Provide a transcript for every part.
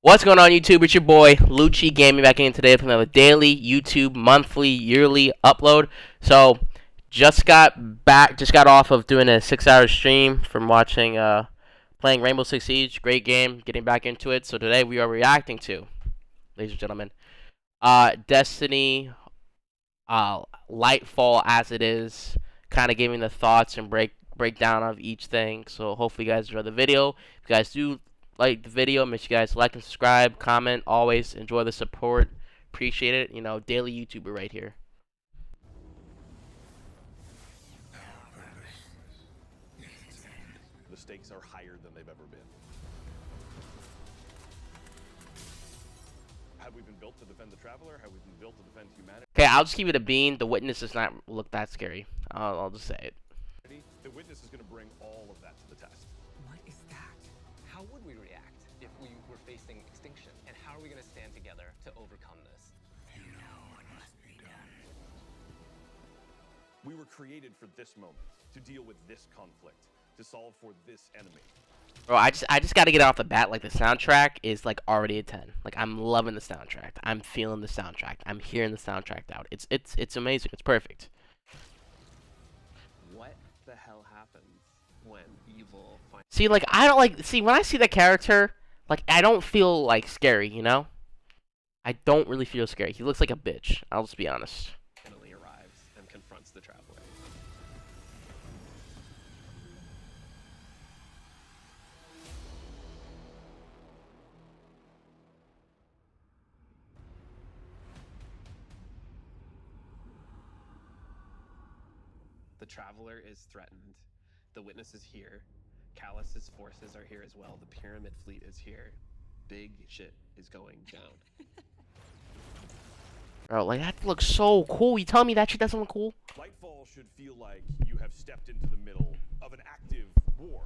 What's going on, YouTube? It's your boy Lucci Gaming back in today for another daily YouTube monthly yearly upload. So just got off of doing a 6-hour stream from watching playing Rainbow Six Siege. Great game, getting back into it. So today we are reacting to, ladies and gentlemen, Destiny Lightfall as it is, kind of giving the thoughts and breakdown of each thing. So hopefully you guys enjoy the video. If you guys do like the video, make sure you guys like and subscribe, comment. Always enjoy the support, appreciate it. You know, daily YouTuber right here. The stakes are higher than they've ever been. Have we been built to defend the Traveler? Have we been built to defend humanity? Okay, I'll just keep it a bean. The Witness does not look that scary. I'll just say it. The Witness is going to bring all of that to the test. What is that? How would we react if we were facing extinction? And how are we going to stand together to overcome this? You know what must be done. We were created for this moment, to deal with this conflict, to solve for this enemy. Bro, I just got to get off the bat. Like, the soundtrack is like already a 10. Like, I'm loving the soundtrack. I'm feeling the soundtrack. I'm hearing the soundtrack out. It's amazing. It's perfect. What the hell happens when evil finds... See, like, I don't like... See, when I see the character, like, I don't feel, like, scary, you know? I don't really feel scary. He looks like a bitch. I'll just be honest. finally arrives and confronts the Traveler? The Traveler is threatened. The Witness is here. Callus's forces are here as well. The Pyramid Fleet is here. Big shit is going down. Bro, like, that looks so cool. You telling me that shit doesn't look cool? Lightfall should feel like you have stepped into the middle of an active war.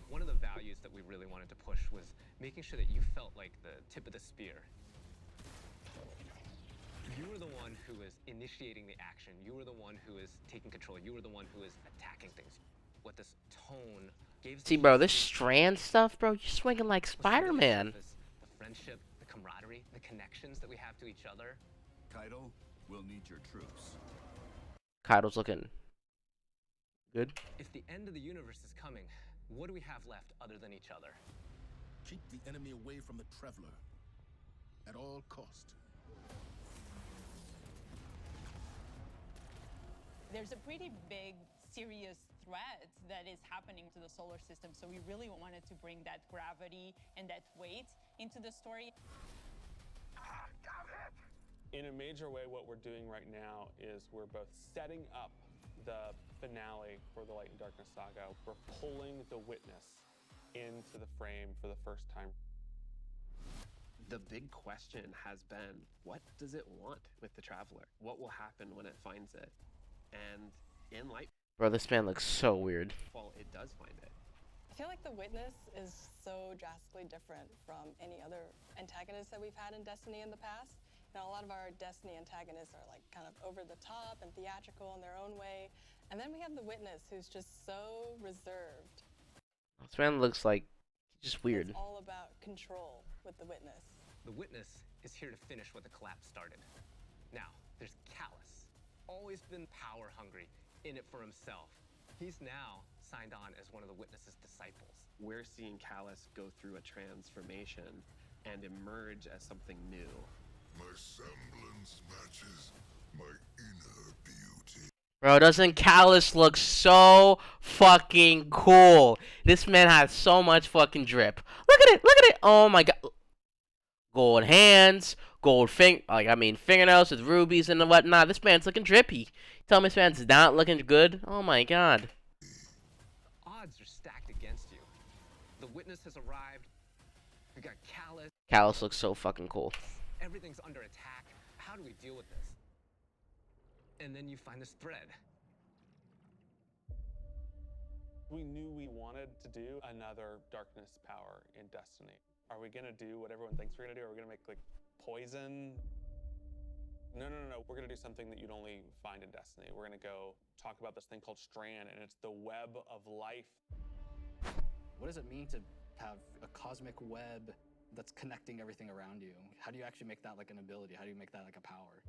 One of the values that we really wanted to push was making sure that you felt like the tip of the spear. You were the one who is initiating the action. You were the one who is taking control. You were the one who is attacking things. What this tone gave... See, bro, this strand stuff, bro, you're swinging like Spider-Man. The friendship, the camaraderie, the connections that we have to each other. Kaido, we'll need your troops. Kaido's looking good. If the end of the universe is coming, what do we have left other than each other? Keep the enemy away from the Traveler. At all cost. There's a pretty big, serious threat that is happening to the solar system, so we really wanted to bring that gravity and that weight into the story. In a major way, what we're doing right now is we're both setting up the finale for the Light and Darkness saga. We're pulling the Witness into the frame for the first time. The big question has been, what does it want with the Traveler? What will happen when it finds it? And in Bro, this man looks so weird. Lightfall, it does find it. I feel like the Witness is so drastically different from any other antagonist that we've had in Destiny in the past. You know, a lot of our Destiny antagonists are like kind of over the top and theatrical in their own way. And then we have the Witness, who's just so reserved. This man looks like just weird. It's all about control with the Witness. The Witness is here to finish what the collapse started. Now, there's Callus. Always been power hungry, in it for himself. He's now signed on as one of the Witness's disciples. We're seeing Callus go through a transformation and emerge as something new. My semblance matches my inner beauty. Bro, doesn't Callus look so fucking cool? This man has so much fucking drip. Look at it, look at it. Oh my god. Gold hands, fingernails with rubies and whatnot. This man's looking drippy. Tell me this man's not looking good? Oh my god. Odds are stacked against you. The Witness has arrived. We got Callus. Callus looks so fucking cool. Everything's under attack. How do we deal with this? And then you find this thread. We knew we wanted to do another Darkness power in Destiny. Are we gonna do what everyone thinks we're gonna do? Are we gonna make, like, poison? No. We're gonna do something that you'd only find in Destiny. We're gonna go talk about this thing called Strand, and it's the web of life. What does it mean to have a cosmic web that's connecting everything around you. How do you actually make that like an ability? How do you make that like a power?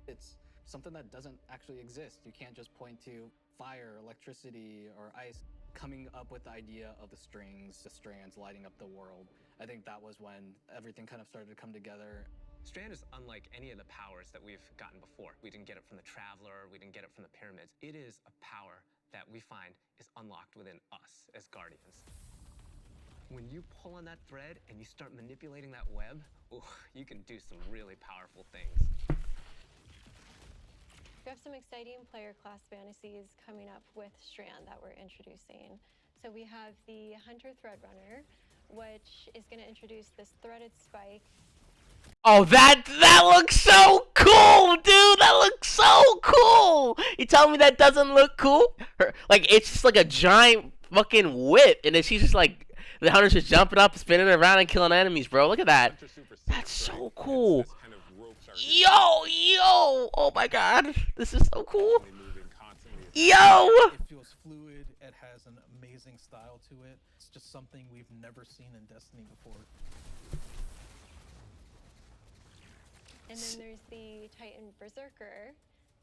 It's something that doesn't actually exist. You can't just point to fire, electricity, or ice. Coming up with the idea of the strings, the strands lighting up the world. I think that was when everything kind of started to come together. Strand is unlike any of the powers that we've gotten before. We didn't get it from the Traveler, we didn't get it from the pyramids. It is a power that we find is unlocked within us as Guardians. When you pull on that thread and you start manipulating that web, ooh, you can do some really powerful things. We have some exciting player class fantasies coming up with Strand that we're introducing. So we have the Hunter Threadrunner, which is going to introduce this threaded spike. Oh, that looks so cool, dude. That looks so cool. You tell me that doesn't look cool? Like, it's just like a giant fucking whip, and then she's just like, the hunter's just jumping up, spinning around, and killing enemies, bro. Look at that. That's so cool. Yo, oh my god, this is so cool. Yo. It feels fluid. It has an amazing style to it. It's just something we've never seen in Destiny before. And then there's the Titan Berserker,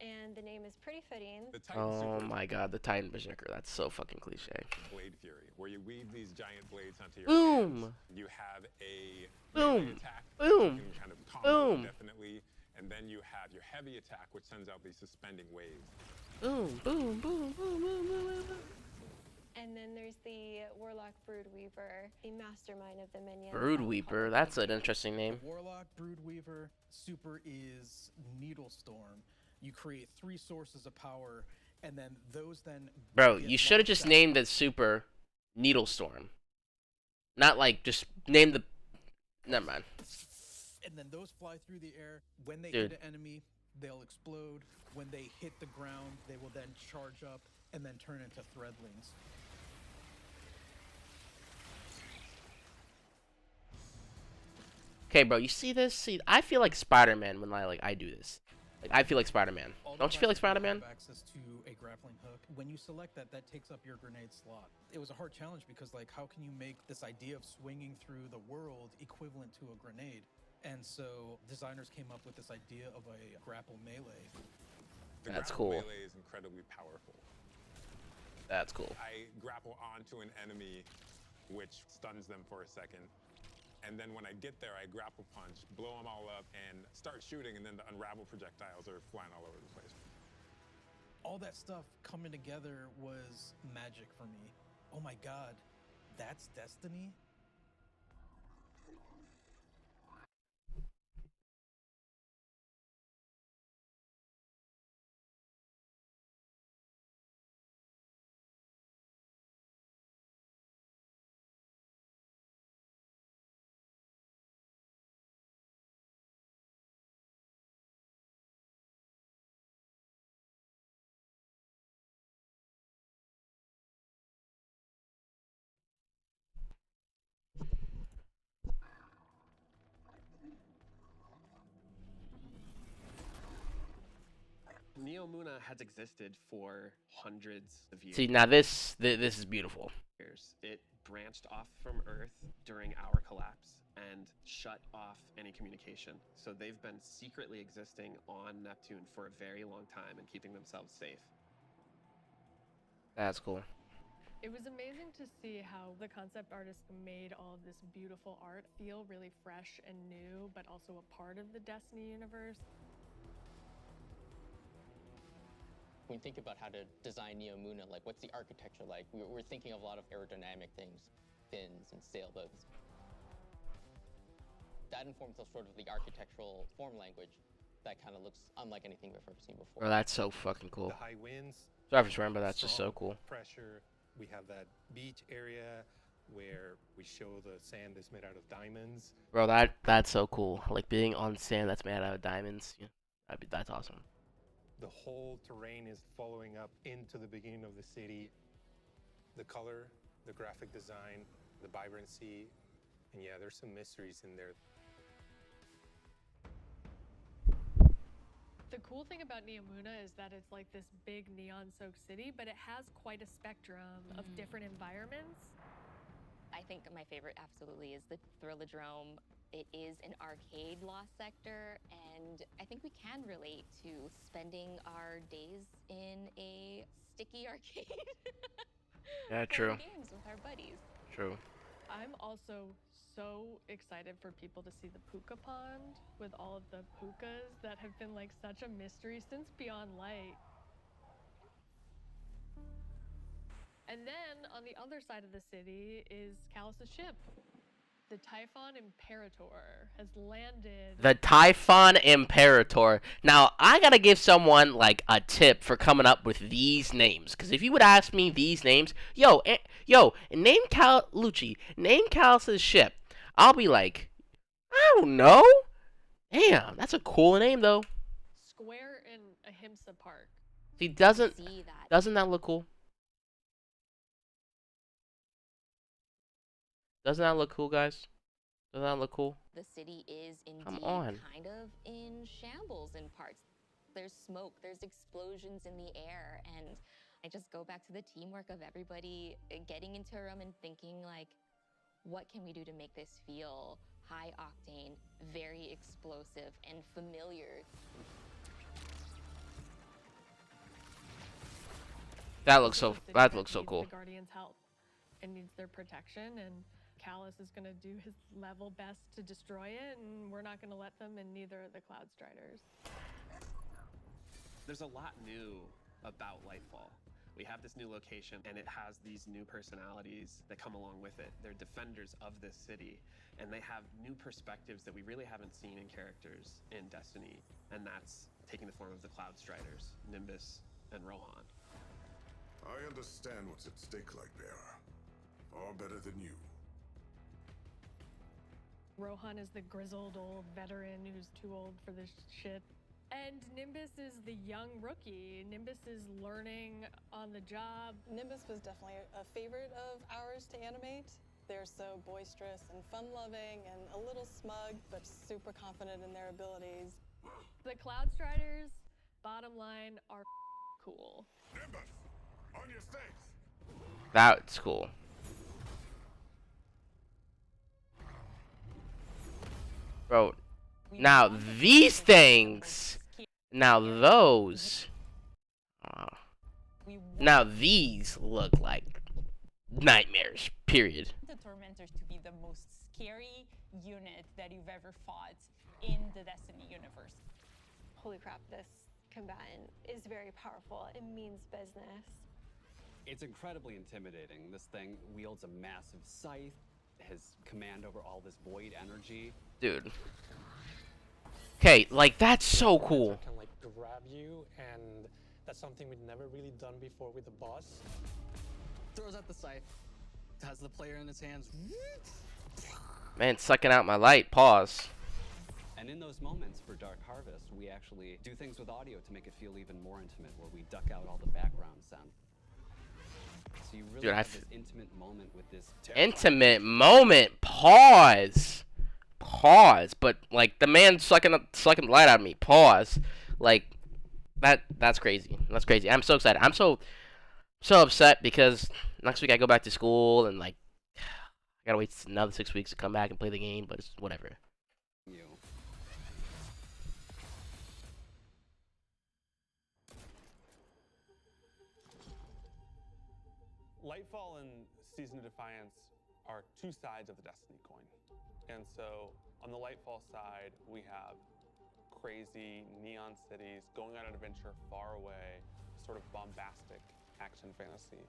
and the name is pretty fitting. Oh my god, the Titan Berserker. That's so fucking cliche. Blade Fury, where you weave these giant blades onto your Boom. hands. You have a Boom. attack, Boom. you can kind of combo Boom. definitely, and then you have your heavy attack, which sends out these suspending waves. Boom, boom, boom, boom, boom, boom, boom, boom. And then there's the Warlock Broodweaver, the mastermind of the minions. Broodweaver, that's an interesting name. Warlock, Broodweaver, super is Needlestorm. You create 3 sources of power, and then those then... Bro, you should have just named the super Needlestorm. Not like, just name the... Never mind. And then those fly through the air. When they Dude. hit an enemy, they'll explode. When they hit the ground, they will then charge up and then turn into threadlings. Okay, bro, you see this? See, I feel like Spider-Man when I do this. Like, I feel like Spider-Man. Don't you feel like Spider-Man? Have access to a grappling hook. When you select that, that takes up your grenade slot. It was a hard challenge because, like, how can you make this idea of swinging through the world equivalent to a grenade? And so designers came up with this idea of a grapple melee. The That's grapple cool. melee is incredibly powerful. That's cool. I grapple onto an enemy, which stuns them for a second. And then when I get there, I grapple punch, blow them all up, and start shooting, and then the unravel projectiles are flying all over the place. All that stuff coming together was magic for me. Oh my god, that's Destiny? Neomuna has existed for hundreds of years. See, now this is beautiful. It branched off from Earth during our collapse and shut off any communication. So they've been secretly existing on Neptune for a very long time and keeping themselves safe. That's cool. It was amazing to see how the concept artist made all of this beautiful art feel really fresh and new, but also a part of the Destiny universe. When you think about how to design Neomuna, like what's the architecture like? We're thinking of a lot of aerodynamic things, fins and sailboats. That informs us sort of the architectural form language that kind of looks unlike anything we've ever seen before. Bro, that's so fucking cool. The high winds. Sorry for swearing, but that's just so cool. Pressure. We have that beach area where we show the sand is made out of diamonds. Bro, that's so cool. Like being on sand that's made out of diamonds. Yeah, that's awesome. The whole terrain is following up into the beginning of the city. The color, the graphic design, the vibrancy, and yeah, there's some mysteries in there. The cool thing about Neomuna is that it's like this big neon-soaked city, but it has quite a spectrum of different environments. I I think my favorite absolutely is the Thrillodrome. It is an arcade lost sector, and I think we can relate to spending our days in a sticky arcade Yeah, playing true. games with our buddies. True. I'm also so excited for people to see the puka pond with all of the pukas that have been like such a mystery since Beyond Light. And then on the other side of the city is Callus's ship. The Typhon Imperator has landed. The Typhon Imperator. Now, I gotta give someone, like, a tip for coming up with these names. Because if you would ask me these names, name Lucci, name Callus's ship. I'll be like, I don't know. Damn, that's a cool name, though. Square in Ahimsa Park. See, See that. doesn't that look cool? Doesn't that look cool, guys? Doesn't that look cool? The city is Come indeed on. kind of in shambles in parts. There's smoke, there's explosions in the air, and I just go back to the teamwork of everybody getting into a room and thinking like, what can we do to make this feel high octane, very explosive, and familiar? That looks so Needs cool. The Guardians' help. It needs their protection, and Callus is going to do his level best to destroy it, and we're not going to let them, and neither are the Cloud Striders. There's a lot new about Lightfall. We have this new location, and it has these new personalities that come along with it. They're defenders of this city, and they have new perspectives that we really haven't seen in characters in Destiny, and that's taking the form of the Cloud Striders, Nimbus, and Rohan. I understand what's at stake, Lightbearer. Far better than you. Rohan is the grizzled old veteran who's too old for this shit. And Nimbus is the young rookie. Nimbus is learning on the job. Nimbus was definitely a favorite of ours to animate. They're so boisterous and fun-loving and a little smug, but super confident in their abilities. The Cloud Striders, bottom line, are cool. Nimbus, on your face. That's cool. Bro, now these things, now those, now these look like nightmares, period. The Tormentors to be the most scary unit that you've ever fought in the Destiny universe. Holy crap, this combatant is very powerful. It means business. It's incredibly intimidating. This thing wields a massive scythe, has command over all this void energy. Dude. Okay, like, that's so cool. Can like grab you, and that's something we'd never really done before with the boss. Throws out the scythe, has the player in his hands. Man, sucking out my light. Pause. And in those moments for Dark Harvest, we actually do things with audio to make it feel even more intimate, where we duck out all the background sound. So you really have this intimate moment with this intimate moment. Pause. Pause. But like the man sucking the light out of me. Pause. Like that's crazy. That's crazy. I'm so excited. I'm so upset because next week I go back to school and like I gotta wait another 6 weeks to come back and play the game. But it's whatever. Lightfall and Season of Defiance are two sides of the Destiny coin. And so on the Lightfall side, we have crazy neon cities going on an adventure far away, sort of bombastic action fantasy.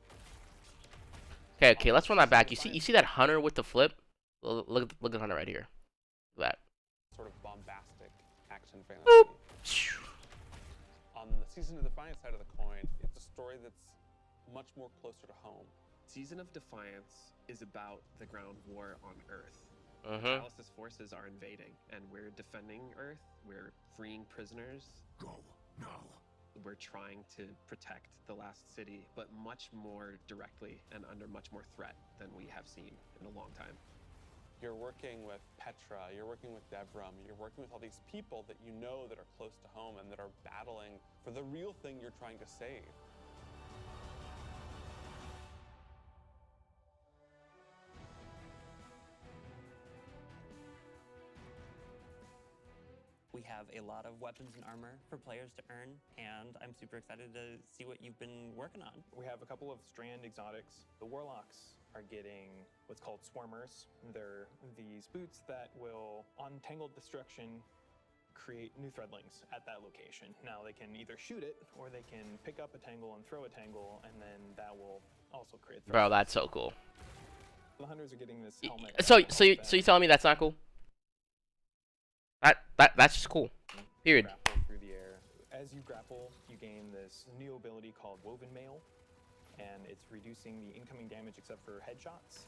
Okay, let's run that back. You see that hunter with the flip? Look at Hunter right here. Look at that. Sort of bombastic action fantasy. On the Season of Defiance side of the coin, it's a story that's much more closer to home. Season of Defiance is about the ground war on Earth. Callus's forces are invading, and we're defending Earth. We're freeing prisoners. Go now. We're trying to protect the last city, but much more directly and under much more threat than we have seen in a long time. You're working with Petra, you're working with Devram, you're working with all these people that you know that are close to home and that are battling for the real thing you're trying to save. We have a lot of weapons and armor for players to earn, and I'm super excited to see what you've been working on. We have a couple of Strand exotics. The Warlocks are getting what's called Swarmers. They're these boots that will, on Tangled Destruction, create new threadlings at that location. Now they can either shoot it, or they can pick up a tangle and throw a tangle, and then that will also create threadlings. Bro, that's so cool. The hunters are getting this helmet. So you telling me that's not cool? That's just cool. Period. Grapple through the air. As you grapple, you gain this new ability called Woven Mail, and it's reducing the incoming damage except for headshots.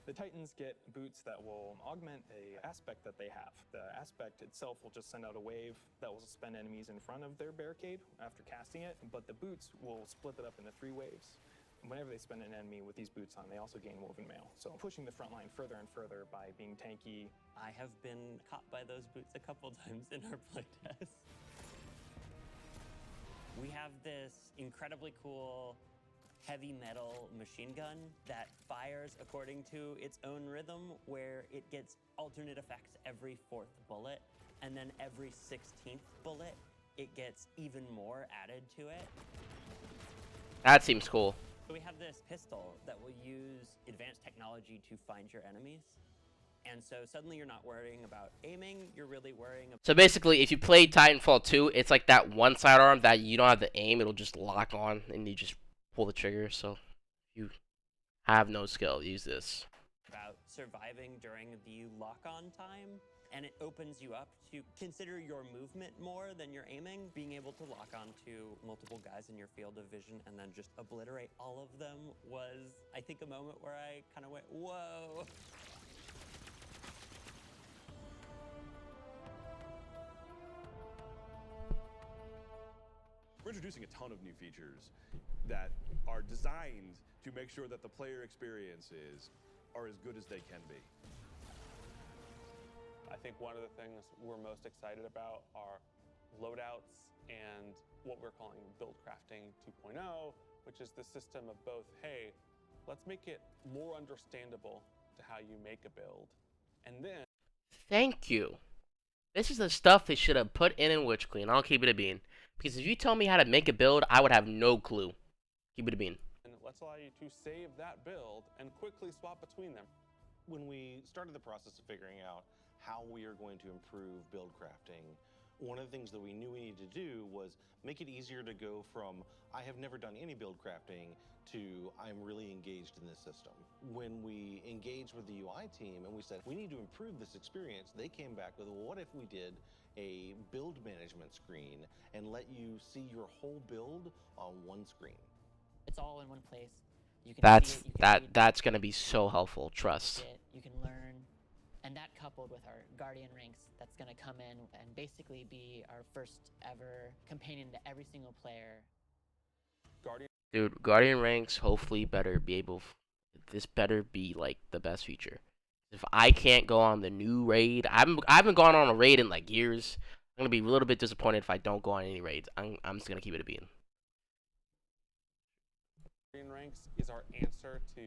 The Titans get boots that will augment a aspect that they have. The aspect itself will just send out a wave that will suspend enemies in front of their barricade after casting it, but the boots will split it up into 3 waves. Whenever they spend an enemy with these boots on, they also gain Woven Mail. So pushing the front line further and further by being tanky. I have been caught by those boots a couple times in our playtest. We have this incredibly cool heavy metal machine gun that fires according to its own rhythm, where it gets alternate effects every 4th bullet, and then every 16th bullet, it gets even more added to it. That seems cool. So we have this pistol that will use advanced technology to find your enemies. And so suddenly you're not worrying about aiming, you're really worrying about... So basically, if you play Titanfall 2, it's like that one sidearm that you don't have to aim, it'll just lock on, and you just pull the trigger. So you have no skill, use this. About surviving during the lock-on time, and it opens you up to consider your movement more than your aiming. Being able to lock on to multiple guys in your field of vision and then just obliterate all of them was, I think, a moment where I kind of went, whoa. We're introducing a ton of new features that are designed to make sure that the player experiences are as good as they can be. I think one of the things we're most excited about are loadouts and what we're calling build crafting 2.0, which is the system of both, hey, let's make it more understandable to how you make a build. And then... Thank you. This is the stuff they should have put in Witch Queen. I'll keep it a bean. Because if you tell me how to make a build, I would have no clue. Keep it a bean. And let's allow you to save that build and quickly swap between them. When we started the process of figuring out how we are going to improve build crafting, one of the things that we knew we needed to do was make it easier to go from I have never done any build crafting to I'm really engaged in this system. When we engaged with the UI team and we said we need to improve this experience, they came back with, well, what if we did a build management screen and let you see your whole build on one screen? It's all in one place. You can That's see it, that's gonna be so helpful. Trust. you can learn, and that coupled with our Guardian ranks, that's gonna come in and basically be our first ever companion to every single player. Dude, Guardian ranks hopefully better be able. This better be like the best feature. If I can't go on the new raid, I haven't gone on a raid in like years. I'm gonna be a little bit disappointed if I don't go on any raids. I'm just gonna keep it a bean. Ranks is our answer to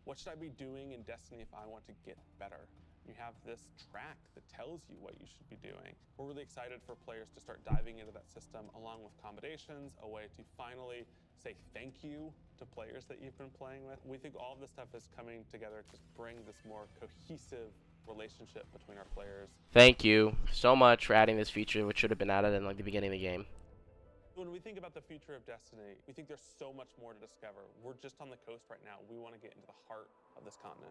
what should I be doing in Destiny if I want to get better. You have this track that tells you what you should be doing. We're really excited for players to start diving into that system along with accommodations, a way to finally say thank you to players that you've been playing with. We think all of this stuff is coming together to bring this more cohesive relationship between our players. Thank you so much for adding this feature, which should have been added in like the beginning of the game. When we think about the future of Destiny, we think there's so much more to discover. We're just on the coast right now. We want to get into the heart of this continent.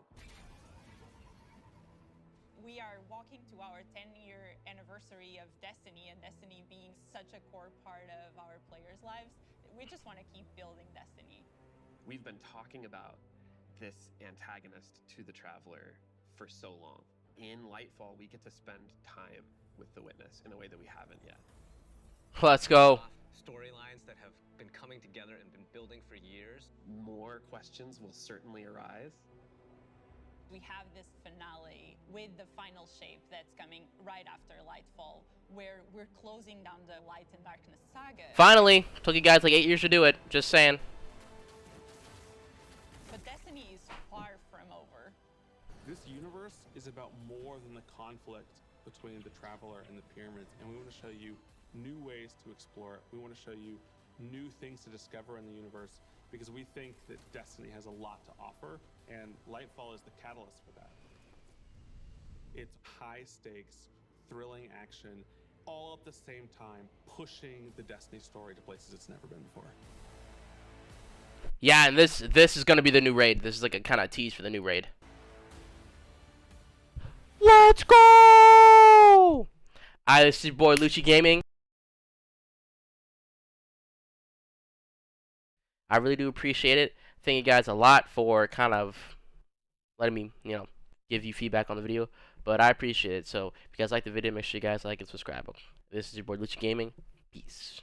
We are walking to our 10-year anniversary of Destiny, and Destiny being such a core part of our players' lives. We just want to keep building Destiny. We've been talking about this antagonist to the Traveler for so long. In Lightfall, we get to spend time with the Witness in a way that we haven't yet. Let's go. Storylines that have been coming together and been building for years. More questions will certainly arise. We have this finale with the final shape that's coming right after Lightfall, where we're closing down the Light and Darkness saga. Finally, took you guys like 8 years to do it. Just saying. But Destiny is far from over. This universe is about more than the conflict between the Traveler and the Pyramids, and we want to show you new ways to explore it. We want to show you new things to discover in the universe, because we think that Destiny has a lot to offer, and Lightfall is the catalyst for that. It's high stakes, thrilling action, all at the same time, pushing the Destiny story to places it's never been before. Yeah, and this is gonna be the new raid. This is like a kind of tease for the new raid. Let's go! This is your boy Lucci Gaming. I really do appreciate it. Thank you guys a lot for kind of letting me, give you feedback on the video. But I appreciate it. So if you guys like the video, make sure you guys like and subscribe. This is your boy Lucci Gaming. Peace.